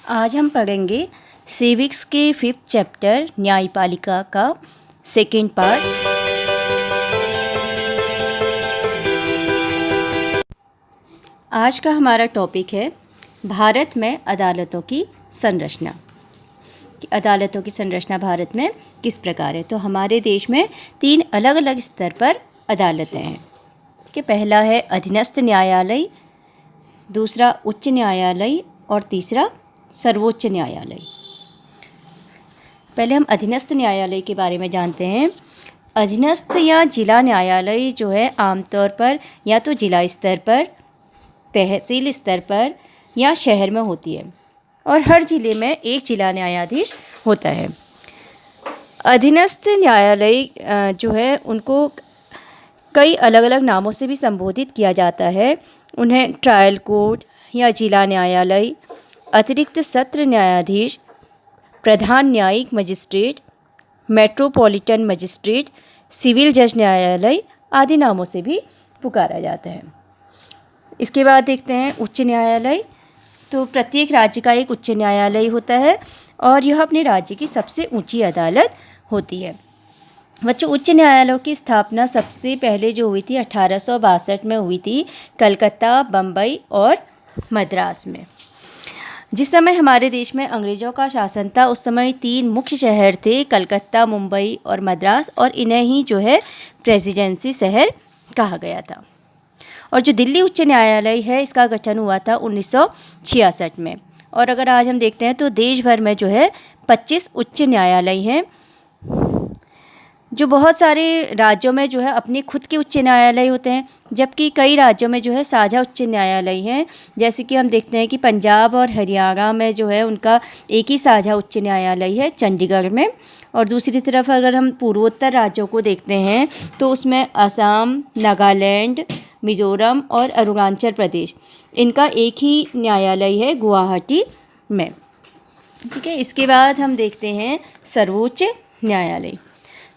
आज हम पढ़ेंगे सिविक्स के 5th चैप्टर न्यायपालिका का सेकेंड पार्ट। आज का हमारा टॉपिक है भारत में अदालतों की संरचना। अदालतों की संरचना भारत में किस प्रकार है। तो हमारे देश में 3 अलग अलग स्तर पर अदालतें हैं। ठीक है, पहला है अधीनस्थ न्यायालय, दूसरा उच्च न्यायालय और तीसरा सर्वोच्च न्यायालय। पहले हम अधीनस्थ न्यायालय के बारे में जानते हैं। अधीनस्थ या जिला न्यायालय जो है आमतौर पर या तो जिला स्तर पर, तहसील स्तर पर या शहर में होती है और हर ज़िले में एक जिला न्यायाधीश होता है। अधीनस्थ न्यायालय जो है उनको कई अलग अलग नामों से भी संबोधित किया जाता है। उन्हें ट्रायल कोर्ट या जिला न्यायालय, अतिरिक्त सत्र न्यायाधीश, प्रधान न्यायिक मजिस्ट्रेट, मेट्रोपॉलिटन मजिस्ट्रेट, सिविल जज न्यायालय आदि नामों से भी पुकारा जाता है। इसके बाद देखते हैं उच्च न्यायालय। तो प्रत्येक राज्य का एक उच्च न्यायालय होता है और यह अपने राज्य की सबसे ऊंची अदालत होती है। बच्चों, उच्च न्यायालयों की स्थापना सबसे पहले जो हुई थी 1862 में हुई थी, कलकत्ता, बम्बई और मद्रास में। जिस समय हमारे देश में अंग्रेज़ों का शासन था उस समय 3 मुख्य शहर थे, कलकत्ता, मुंबई और मद्रास, और इन्हें ही जो है प्रेसिडेंसी शहर कहा गया था। और जो दिल्ली उच्च न्यायालय है इसका गठन हुआ था 1966 में। और अगर आज हम देखते हैं तो देश भर में जो है 25 उच्च न्यायालय हैं। जो बहुत सारे राज्यों में जो है अपने खुद के उच्च न्यायालय होते हैं, जबकि कई राज्यों में जो है साझा उच्च न्यायालय हैं। जैसे कि हम देखते हैं कि पंजाब और हरियाणा में जो है उनका एक ही साझा उच्च न्यायालय है चंडीगढ़ में। और दूसरी तरफ अगर हम पूर्वोत्तर राज्यों को देखते हैं तो उसमें असम, नागालैंड, मिज़ोरम और अरुणाचल प्रदेश, इनका एक ही न्यायालय है गुवाहाटी में। ठीक है, इसके बाद हम देखते हैं सर्वोच्च न्यायालय।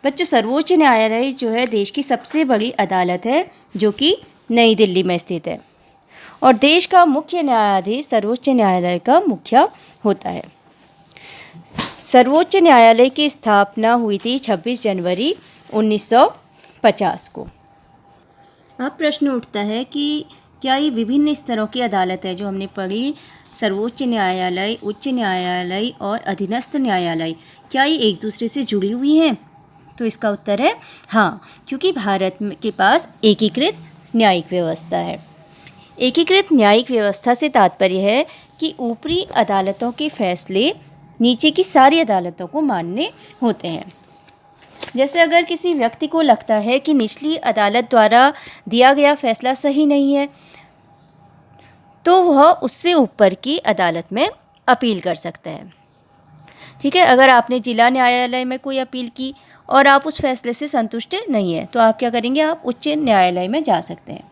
बच्चों, सर्वोच्च न्यायालय जो है देश की सबसे बड़ी अदालत है जो कि नई दिल्ली में स्थित है और देश का मुख्य न्यायाधीश सर्वोच्च न्यायालय का मुखिया होता है। सर्वोच्च न्यायालय की स्थापना हुई थी 26 जनवरी 1950 को। अब प्रश्न उठता है कि क्या ये विभिन्न स्तरों की अदालत है जो हमने पढ़ी, सर्वोच्च न्यायालय, उच्च न्यायालय और अधीनस्थ न्यायालय, क्या ये एक दूसरे से जुड़ी हुई हैं? तो इसका उत्तर है हाँ, क्योंकि भारत के पास एकीकृत न्यायिक व्यवस्था है। एकीकृत न्यायिक व्यवस्था से तात्पर्य है कि ऊपरी अदालतों के फैसले नीचे की सारी अदालतों को मानने होते हैं। जैसे अगर किसी व्यक्ति को लगता है कि निचली अदालत द्वारा दिया गया फैसला सही नहीं है तो वह उससे ऊपर की अदालत में अपील कर सकता है। ठीक है, अगर आपने जिला न्यायालय में कोई अपील की और आप उस फैसले से संतुष्ट नहीं है तो आप क्या करेंगे, आप उच्च न्यायालय में जा सकते हैं।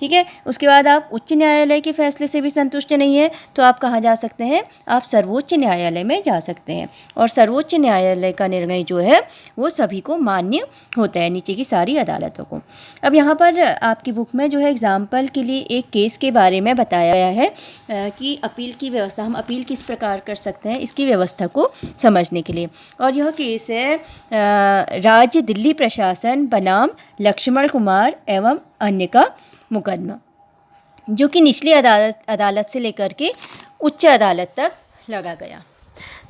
ठीक है, उसके बाद आप उच्च न्यायालय के फैसले से भी संतुष्ट नहीं है तो आप कहाँ जा सकते हैं, आप सर्वोच्च न्यायालय में जा सकते हैं। और सर्वोच्च न्यायालय का निर्णय जो है वो सभी को मान्य होता है, नीचे की सारी अदालतों को। अब यहाँ पर आपकी बुक में जो है एग्जाम्पल के लिए एक केस के बारे में बताया गया है कि अपील की व्यवस्था, हम अपील किस प्रकार कर सकते हैं इसकी व्यवस्था को समझने के लिए। और यह केस है राज्य दिल्ली प्रशासन बनाम लक्ष्मण कुमार एवं अन्य का मुकदमा, जो कि निचली अदालत से लेकर के उच्च अदालत तक लगा गया।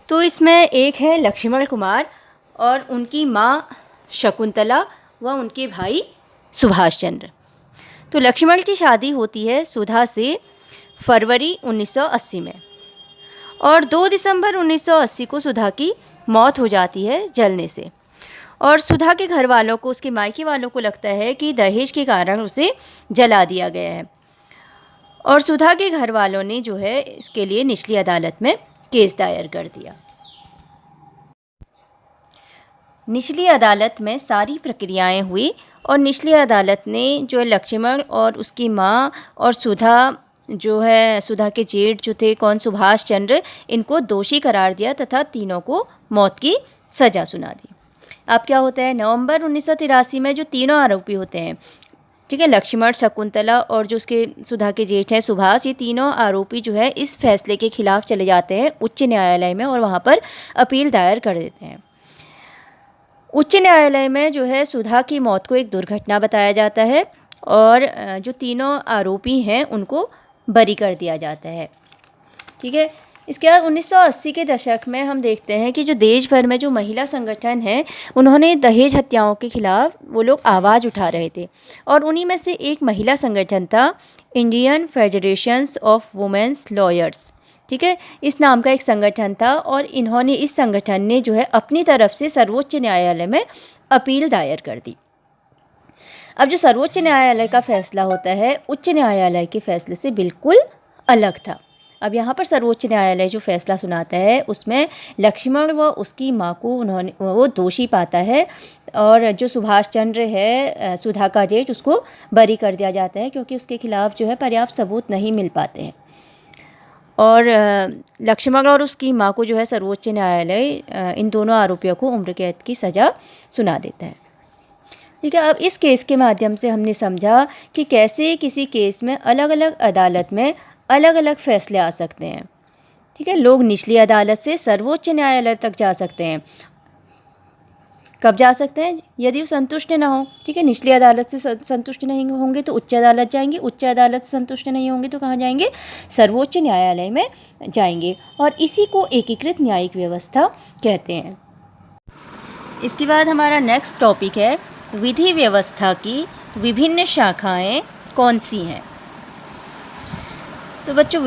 तो इसमें एक है लक्ष्मण कुमार और उनकी माँ शकुंतला व उनके भाई सुभाष चंद्र। तो लक्ष्मण की शादी होती है सुधा से फरवरी 1980 में और 2 दिसंबर 1980 को सुधा की मौत हो जाती है जलने से। और सुधा के घर वालों को, उसके मायके वालों को लगता है कि दहेज के कारण उसे जला दिया गया है और सुधा के घर वालों ने जो है इसके लिए निचली अदालत में केस दायर कर दिया। निचली अदालत में सारी प्रक्रियाएं हुई और निचली अदालत ने जो लक्ष्मण और उसकी माँ और सुधा जो है, सुधा के जेठ जो थे कौन, सुभाष चंद्र, इनको दोषी करार दिया तथा तीनों को मौत की सज़ा सुना दी। अब क्या होता है, नवंबर 1983 में जो तीनों आरोपी होते हैं ठीक है। लक्ष्मण, शकुंतला और जो उसके सुधा के जेठ हैं सुभाष, ये तीनों आरोपी जो है इस फैसले के खिलाफ चले जाते हैं उच्च न्यायालय में और वहाँ पर अपील दायर कर देते हैं। उच्च न्यायालय में जो है सुधा की मौत को एक दुर्घटना बताया जाता है और जो तीनों आरोपी हैं उनको बरी कर दिया जाता है। ठीक है। इसके बाद 1980 के दशक में हम देखते हैं कि जो देश भर में जो महिला संगठन हैं उन्होंने दहेज हत्याओं के खिलाफ वो लोग आवाज़ उठा रहे थे और उन्हीं में से एक महिला संगठन था Indian Federations of Women's Lawyers. ठीक है। इस नाम का एक संगठन था और इस संगठन ने जो है अपनी तरफ से सर्वोच्च न्यायालय में अपील दायर कर दी। अब जो सर्वोच्च न्यायालय का फैसला होता है उच्च न्यायालय के फैसले से बिल्कुल अलग था। अब यहाँ पर सर्वोच्च न्यायालय जो फैसला सुनाता है उसमें लक्ष्मण व उसकी माँ को वो दोषी पाता है और जो सुभाष चंद्र है सुधा का जेठ उसको बरी कर दिया जाता है क्योंकि उसके खिलाफ जो है पर्याप्त सबूत नहीं मिल पाते हैं। और लक्ष्मण और उसकी माँ को जो है सर्वोच्च न्यायालय इन दोनों आरोपियों को उम्र कैद की सज़ा सुना देता है। ठीक है। अब इस केस के माध्यम से हमने समझा कि कैसे किसी केस में अलग अलग अदालत में अलग अलग फैसले आ सकते हैं। ठीक है। लोग निचली अदालत से सर्वोच्च न्यायालय तक जा सकते हैं। कब जा सकते हैं? यदि वो संतुष्ट ना हो। ठीक है। निचली अदालत से संतुष्ट नहीं होंगे तो उच्च अदालत जाएंगे, उच्च अदालत से संतुष्ट नहीं होंगे तो कहाँ जाएंगे? सर्वोच्च न्यायालय में जाएंगे और इसी को एकीकृत न्यायिक व्यवस्था कहते हैं। इसके बाद हमारा नेक्स्ट टॉपिक है विधि व्यवस्था की विभिन्न शाखाएं कौन सी हैं। तो बच्चों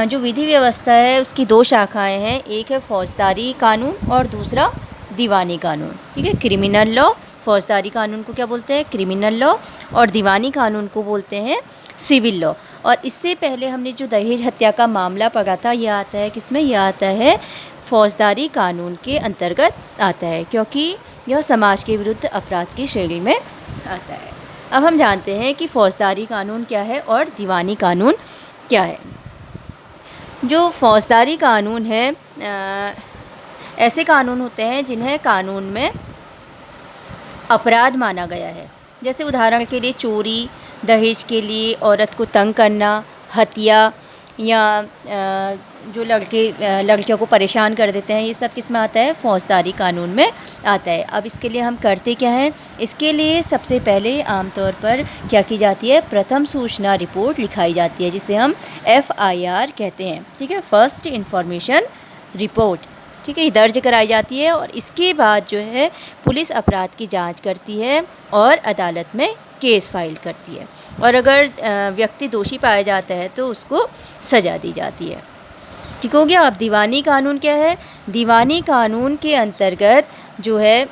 जो विधि व्यवस्था है उसकी दो शाखाएं हैं, एक है फौजदारी कानून और दूसरा दीवानी कानून। ठीक है। क्रिमिनल लॉ, फौजदारी कानून को क्या बोलते हैं? क्रिमिनल लॉ, और दीवानी कानून को बोलते हैं सिविल लॉ। और इससे पहले हमने जो दहेज हत्या का मामला पढ़ा था यह आता है किसमें? यह आता है फौजदारी कानून के अंतर्गत आता है क्योंकि यह समाज के विरुद्ध अपराध की श्रेणी में आता है। अब हम जानते हैं कि फौजदारी कानून क्या है और दीवानी कानून क्या है। जो फौजदारी कानून है ऐसे कानून होते हैं जिन्हें कानून में अपराध माना गया है। जैसे उदाहरण के लिए चोरी, दहेज के लिए औरत को तंग करना, हत्या या जो लड़कियों को परेशान कर देते हैं, ये सब किस में आता है? फौजदारी कानून में आता है। अब इसके लिए हम करते क्या हैं? इसके लिए सबसे पहले आमतौर पर क्या की जाती है? प्रथम सूचना रिपोर्ट लिखाई जाती है जिसे हम FIR कहते हैं। ठीक है। First information report. ठीक है। ये दर्ज कराई जाती है और इसके बाद जो है पुलिस अपराध की जांच करती है और अदालत में केस फाइल करती है और अगर व्यक्ति दोषी पाया जाता है तो उसको सज़ा दी जाती है। ठीक हो गया। अब दीवानी कानून क्या है? दीवानी कानून के अंतर्गत जो है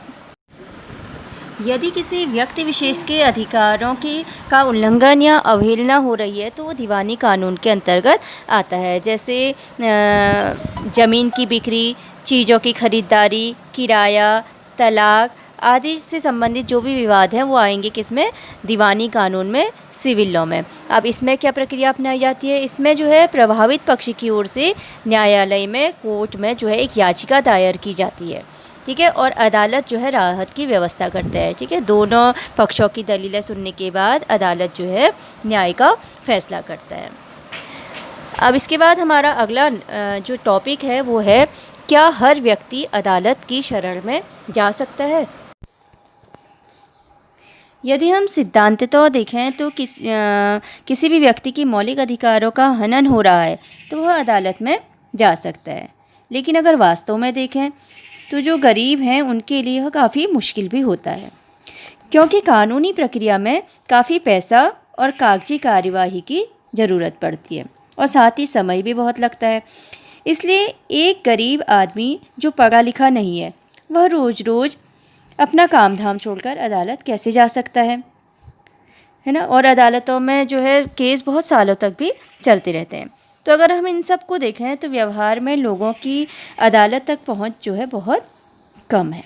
यदि किसी व्यक्ति विशेष के अधिकारों का उल्लंघन या अवहेलना हो रही है तो वो दीवानी कानून के अंतर्गत आता है। जैसे ज़मीन की बिक्री, चीज़ों की खरीदारी, किराया, तलाक आदि से संबंधित जो भी विवाद हैं वो आएंगे किसमें? दीवानी कानून में, सिविल लॉ में। अब इसमें क्या प्रक्रिया अपनाई जाती है? इसमें जो है प्रभावित पक्ष की ओर से न्यायालय में, कोर्ट में जो है एक याचिका दायर की जाती है। ठीक है। और अदालत जो है राहत की व्यवस्था करता है। ठीक है। दोनों पक्षों की दलीलें सुनने के बाद अदालत जो है न्याय का फैसला करता है। अब इसके बाद हमारा अगला जो टॉपिक है वो है क्या हर व्यक्ति अदालत की शरण में जा सकता है? यदि हम सिद्धांततः देखें तो किसी भी व्यक्ति की मौलिक अधिकारों का हनन हो रहा है तो वह अदालत में जा सकता है। लेकिन अगर वास्तव में देखें तो जो गरीब हैं उनके लिए यह काफ़ी मुश्किल भी होता है क्योंकि कानूनी प्रक्रिया में काफ़ी पैसा और कागजी कार्यवाही की ज़रूरत पड़ती है और साथ ही समय भी बहुत लगता है। इसलिए एक गरीब आदमी जो पढ़ा लिखा नहीं है वह रोज़ रोज़ अपना काम धाम छोड़कर अदालत कैसे जा सकता है ना? और अदालतों में जो है केस बहुत सालों तक भी चलते रहते हैं। तो अगर हम इन सब को देखें तो व्यवहार में लोगों की अदालत तक पहुंच जो है बहुत कम है।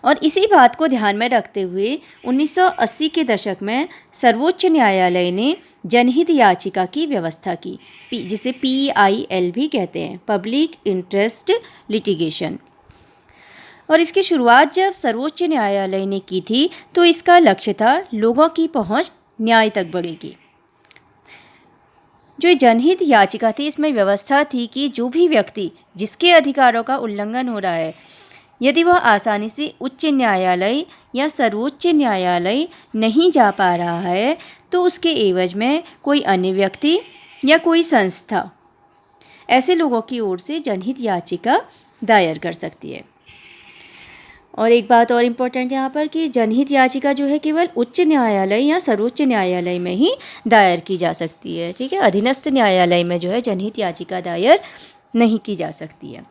और इसी बात को ध्यान में रखते हुए 1980 के दशक में सर्वोच्च न्यायालय ने जनहित याचिका की व्यवस्था की, जिसे PIL भी कहते हैं, पब्लिक इंटरेस्ट लिटिगेशन। और इसकी शुरुआत जब सर्वोच्च न्यायालय ने की थी तो इसका लक्ष्य था लोगों की पहुंच न्याय तक बढ़ेगी। जो जनहित याचिका थी इसमें व्यवस्था थी कि जो भी व्यक्ति जिसके अधिकारों का उल्लंघन हो रहा है, यदि वह आसानी से उच्च न्यायालय या सर्वोच्च न्यायालय नहीं जा पा रहा है तो उसके एवज में कोई अन्य व्यक्ति या कोई संस्था ऐसे लोगों की ओर से जनहित याचिका दायर कर सकती है। और एक बात और इम्पोर्टेंट यहाँ पर कि जनहित याचिका जो है केवल उच्च न्यायालय या सर्वोच्च न्यायालय में ही दायर की जा सकती है। ठीक है, अधीनस्थ न्यायालय में जो है जनहित याचिका दायर नहीं की जा सकती है।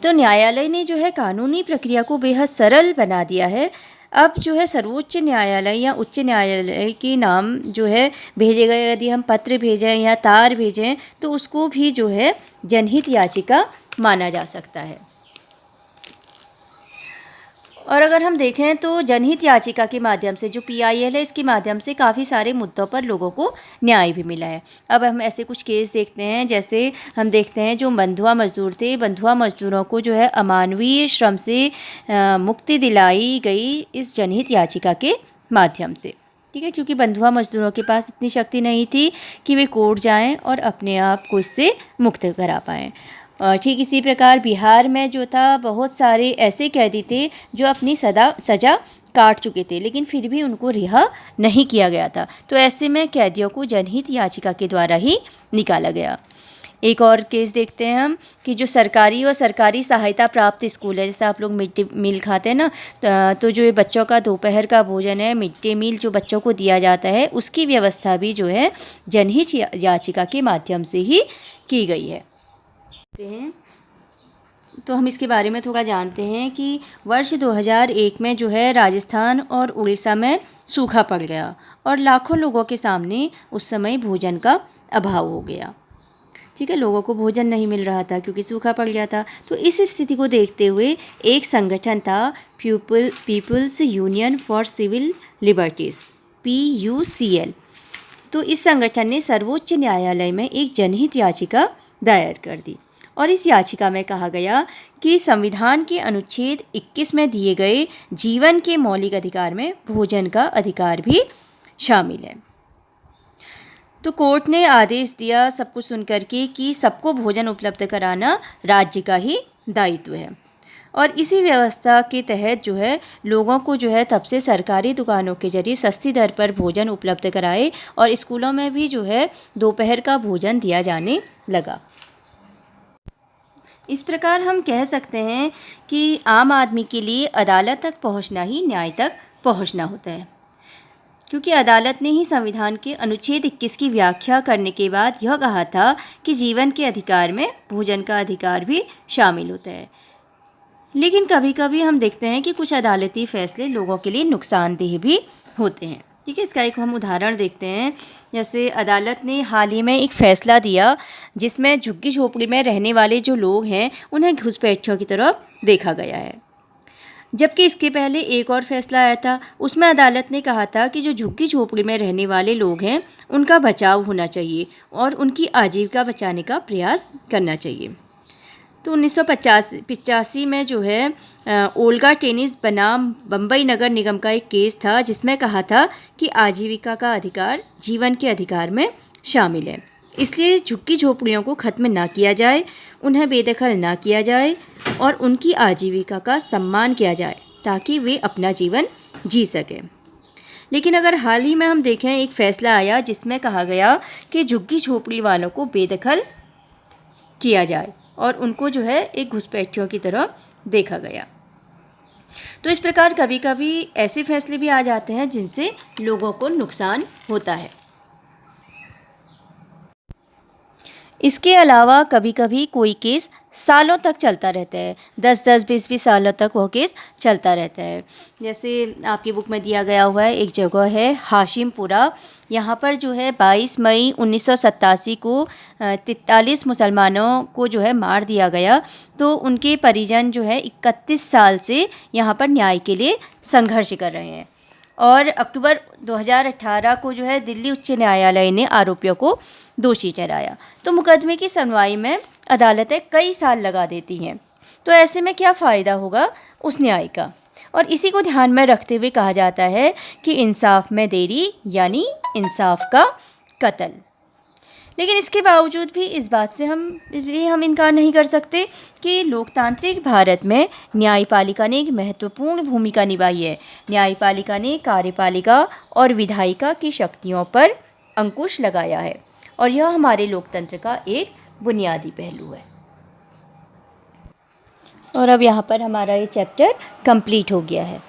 तो न्यायालय ने जो है कानूनी प्रक्रिया को बेहद सरल बना दिया है। अब जो है सर्वोच्च न्यायालय या उच्च न्यायालय के नाम जो है भेजे गए, यदि हम पत्र भेजें या तार भेजें तो उसको भी जो है जनहित याचिका माना जा सकता है। और अगर हम देखें तो जनहित याचिका के माध्यम से जो PIL है इसके माध्यम से काफ़ी सारे मुद्दों पर लोगों को न्याय भी मिला है। अब हम ऐसे कुछ केस देखते हैं, जैसे हम देखते हैं जो बंधुआ मजदूर थे, बंधुआ मजदूरों को जो है अमानवीय श्रम से मुक्ति दिलाई गई इस जनहित याचिका के माध्यम से। ठीक है, क्योंकि बंधुआ मजदूरों के पास इतनी शक्ति नहीं थी कि वे कोर्ट जाएं और अपने आप को इससे मुक्त करा पाएँ। ठीक इसी प्रकार बिहार में जो था बहुत सारे ऐसे कैदी थे जो अपनी सज़ा काट चुके थे लेकिन फिर भी उनको रिहा नहीं किया गया था। तो ऐसे में कैदियों को जनहित याचिका के द्वारा ही निकाला गया। एक और केस देखते हैं हम कि जो सरकारी और सरकारी सहायता प्राप्त स्कूल है, जैसे आप लोग मिड डे मील खाते हैं ना, तो जो ये बच्चों का दोपहर का भोजन है, मिड डे मील जो बच्चों को दिया जाता है, उसकी व्यवस्था भी जो है जनहित याचिका के माध्यम से ही की गई है। तो हम इसके बारे में थोड़ा जानते हैं कि वर्ष 2001 में जो है राजस्थान और उड़ीसा में सूखा पड़ गया और लाखों लोगों के सामने उस समय भोजन का अभाव हो गया। ठीक है, लोगों को भोजन नहीं मिल रहा था क्योंकि सूखा पड़ गया था। तो इस स्थिति को देखते हुए एक संगठन था People's Union for Civil Liberties, PUCL। तो इस संगठन ने सर्वोच्च न्यायालय में एक जनहित याचिका दायर कर दी और इस याचिका में कहा गया कि संविधान के अनुच्छेद 21 में दिए गए जीवन के मौलिक अधिकार में भोजन का अधिकार भी शामिल है। तो कोर्ट ने आदेश दिया सब कुछ सुनकर के कि सबको भोजन उपलब्ध कराना राज्य का ही दायित्व है और इसी व्यवस्था के तहत जो है लोगों को जो है तब से सरकारी दुकानों के जरिए सस्ती दर पर भोजन उपलब्ध कराए और स्कूलों में भी जो है दोपहर का भोजन दिया जाने लगा। इस प्रकार हम कह सकते हैं कि आम आदमी के लिए अदालत तक पहुंचना ही न्याय तक पहुंचना होता है, क्योंकि अदालत ने ही संविधान के अनुच्छेद 21 की व्याख्या करने के बाद यह कहा था कि जीवन के अधिकार में भोजन का अधिकार भी शामिल होता है। लेकिन कभी कभी हम देखते हैं कि कुछ अदालती फैसले लोगों के लिए नुकसानदेह भी होते हैं। ठीक है, इसका एक हम उदाहरण देखते हैं। जैसे अदालत ने हाल ही में एक फ़ैसला दिया जिसमें झुग्गी झोपड़ी में रहने वाले जो लोग हैं उन्हें घुसपैठियों की तरफ देखा गया है, जबकि इसके पहले एक और फैसला आया था। उसमें अदालत ने कहा था कि जो झुग्गी झोपड़ी में रहने वाले लोग हैं उनका बचाव होना चाहिए और उनकी आजीविका बचाने का प्रयास करना चाहिए। तो 1985 में जो है ओल्गा टेनिस बनाम बम्बई नगर निगम का एक केस था जिसमें कहा था कि आजीविका का अधिकार जीवन के अधिकार में शामिल है, इसलिए झुग्गी झोपड़ियों को ख़त्म ना किया जाए, उन्हें बेदखल ना किया जाए और उनकी आजीविका का सम्मान किया जाए ताकि वे अपना जीवन जी सकें। लेकिन अगर हाल ही में हम देखें एक फ़ैसला आया जिसमें कहा गया कि झुग्गी झोपड़ी वालों को बेदखल किया जाए और उनको जो है एक घुसपैठियों की तरह देखा गया। तो इस प्रकार कभी कभी ऐसे फैसले भी आ जाते हैं जिनसे लोगों को नुकसान होता है। इसके अलावा कभी कभी कोई केस सालों तक चलता रहता है, 10-10, 20-20 सालों तक वो केस चलता रहता है। जैसे आपकी बुक में दिया गया हुआ है, एक जगह है हाशिमपुरा, यहाँ पर जो है 22 मई 1987 को 43 मुसलमानों को जो है मार दिया गया। तो उनके परिजन जो है 31 साल से यहाँ पर न्याय के लिए संघर्ष कर रहे हैं और अक्टूबर 2018 को जो है दिल्ली उच्च न्यायालय ने आरोपियों को दोषी ठहराया। तो मुकदमे की सुनवाई में अदालतें कई साल लगा देती हैं। तो ऐसे में क्या फ़ायदा होगा उस न्याय का। और इसी को ध्यान में रखते हुए कहा जाता है कि इंसाफ में देरी यानी इंसाफ का कत्ल। लेकिन इसके बावजूद भी इस बात से हम इनकार नहीं कर सकते कि लोकतांत्रिक भारत में न्यायपालिका ने एक महत्वपूर्ण भूमिका निभाई है। न्यायपालिका ने कार्यपालिका और विधायिका की शक्तियों पर अंकुश लगाया है और यह हमारे लोकतंत्र का एक बुनियादी पहलू है। और अब यहाँ पर हमारा ये चैप्टर कंप्लीट हो गया है।